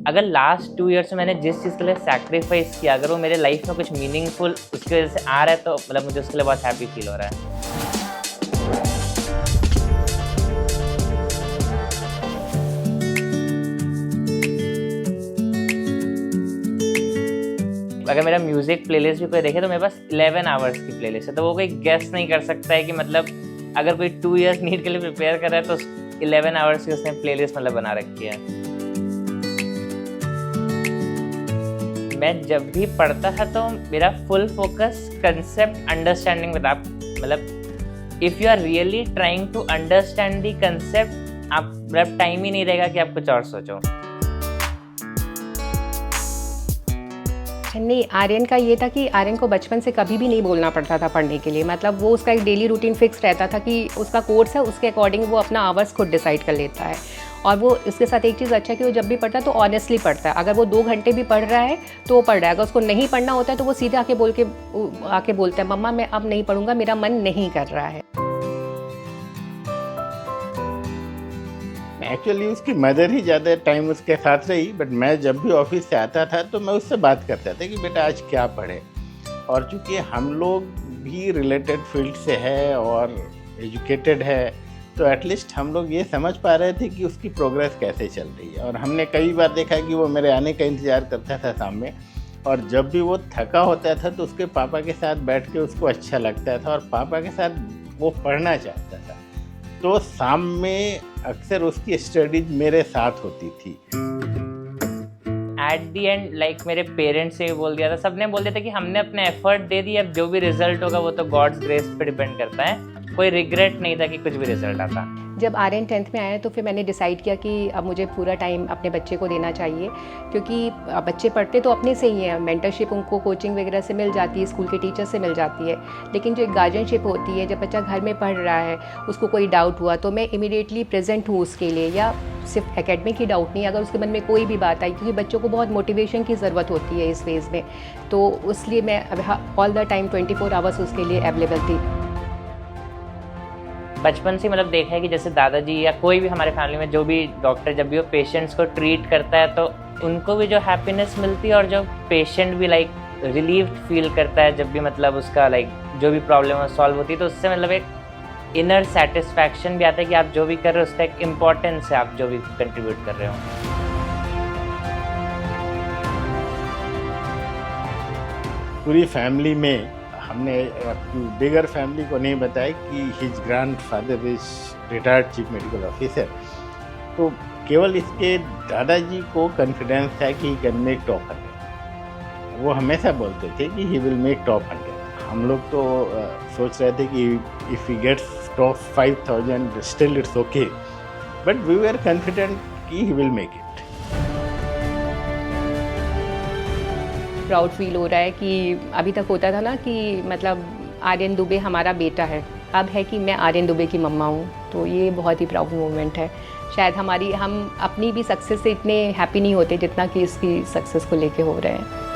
अगर last 2 years में मैंने जिस चीज़ के लिए सैक्रिफाइस किया, अगर वो मेरे लाइफ में कुछ मीनिंगफुल उसकी वजह से आ रहा है, तो मतलब मुझे उसके लिए बहुत हैप्पी फील हो रहा है। अगर मेरा म्यूज़िक प्लेलिस्ट भी कोई देखे तो मेरे पास 11 आवर्स की प्लेलिस्ट है, तो वो कोई गेस नहीं कर सकता है कि मतलब अगर कोई 2 ईयर्स नीट के लिए प्रिपेयर कर रहा है तो 11 आवर्स की उसने प्लेलिस्ट मतलब बना रखी है। मैं जब भी पढ़ता था तो मेरा फुल फोकस कंसेप्ट अंडरस्टैंडिंग में था। मतलब if you are really trying to understand the concept, आप मतलब टाइम ही नहीं रहेगा कि आप कुछ और सोचो। नहीं, आर्यन का ये था कि आर्यन को बचपन से कभी भी नहीं बोलना पड़ता था पढ़ने के लिए। मतलब वो उसका एक डेली रूटीन फिक्स रहता था कि उसका कोर्स है, उसके अकॉर्डिंग वो अपना आवर्स खुद डिसाइड कर लेता है। और वो इसके साथ एक चीज़ अच्छा है कि वो जब भी पढ़ता है तो ऑनेस्टली पढ़ता है। अगर वो 2 घंटे भी पढ़ रहा है तो वो पढ़ रहा है। अगर उसको नहीं पढ़ना होता है तो वो सीधे आके बोलता है, मम्मा मैं अब नहीं पढ़ूंगा, मेरा मन नहीं कर रहा है। एक्चुअली उसकी मदर ही ज़्यादा टाइम उसके साथ रही, बट मैं जब भी ऑफिस से आता था तो मैं उससे बात करता था कि बेटा आज क्या पढ़े। और चूँकि हम लोग भी रिलेटेड फील्ड से है और एजुकेटेड है, तो एटलीस्ट हम लोग ये समझ पा रहे थे कि उसकी प्रोग्रेस कैसे चल रही है। और हमने कई बार देखा कि वो मेरे आने का इंतज़ार करता था शाम में, और जब भी वो थका होता था तो उसके पापा के साथ बैठ के उसको अच्छा लगता था और पापा के साथ वो पढ़ना चाहता था। तो शाम में अक्सर उसकी स्टडीज मेरे साथ होती थी। एट दी एंड लाइक मेरे पेरेंट्स से भी बोल दिया था, सबने बोल दिया था कि हमने अपने एफर्ट दे दिए, अब जो भी रिजल्ट होगा वो तो गॉड्स ग्रेस पे डिपेंड करता है। कोई रिग्रेट नहीं था कि कुछ भी रिजल्ट आता। जब आर्यन 10th में आया तो फिर मैंने डिसाइड किया कि अब मुझे पूरा टाइम अपने बच्चे को देना चाहिए, क्योंकि बच्चे पढ़ते तो अपने से ही हैं। मेंटरशिप उनको कोचिंग वगैरह से मिल जाती है, स्कूल के टीचर से मिल जाती है, लेकिन जो एक गार्जियनशिप होती है, जब बच्चा घर में पढ़ रहा है, उसको कोई डाउट हुआ तो मैं इमीडिएटली प्रेजेंट हूँ उसके लिए। या सिर्फ एकेडमिक ही डाउट नहीं, अगर उसके मन में कोई भी बात आई, क्योंकि बच्चों को बहुत मोटिवेशन की ज़रूरत होती है इस फेज़ में, तो इसलिए मैं ऑल द टाइम 24 आवर्स उसके लिए अवेलेबल थी। बचपन से मतलब देखा है कि जैसे दादाजी या कोई भी हमारे फैमिली में जो भी डॉक्टर जब भी वो पेशेंट्स को ट्रीट करता है तो उनको भी जो हैप्पीनेस मिलती है, और जो पेशेंट भी लाइक रिलीव्ड फील करता है जब भी मतलब उसका लाइक जो भी प्रॉब्लम सॉल्व होती है, तो उससे मतलब एक इनर सेटिस्फैक्शन भी आता है कि आप जो भी कर रहे हो उसका एक इम्पॉर्टेंस है, आप जो भी कंट्रीब्यूट कर रहे हो। पूरी फैमिली में हमने बिगर फैमिली को नहीं बताया कि his grandfather is retired chief medical officer. तो केवल इसके दादाजी को कॉन्फिडेंस था कि ही कैन मेक टॉप 100। वो हमेशा बोलते थे कि ही विल मेक टॉप 100। हम लोग तो सोच रहे थे कि if he gets top 5000 still it's okay, but we were confident कि he will make it. Proud feel हो रहा है कि अभी तक होता था ना कि मतलब आर्यन दुबे हमारा बेटा है, अब है कि मैं आर्यन दुबे की मम्मा हूँ, तो ये बहुत ही प्राउड मोमेंट है। शायद हम अपनी भी सक्सेस से इतने हैप्पी नहीं होते जितना कि इसकी सक्सेस को लेके हो रहे हैं।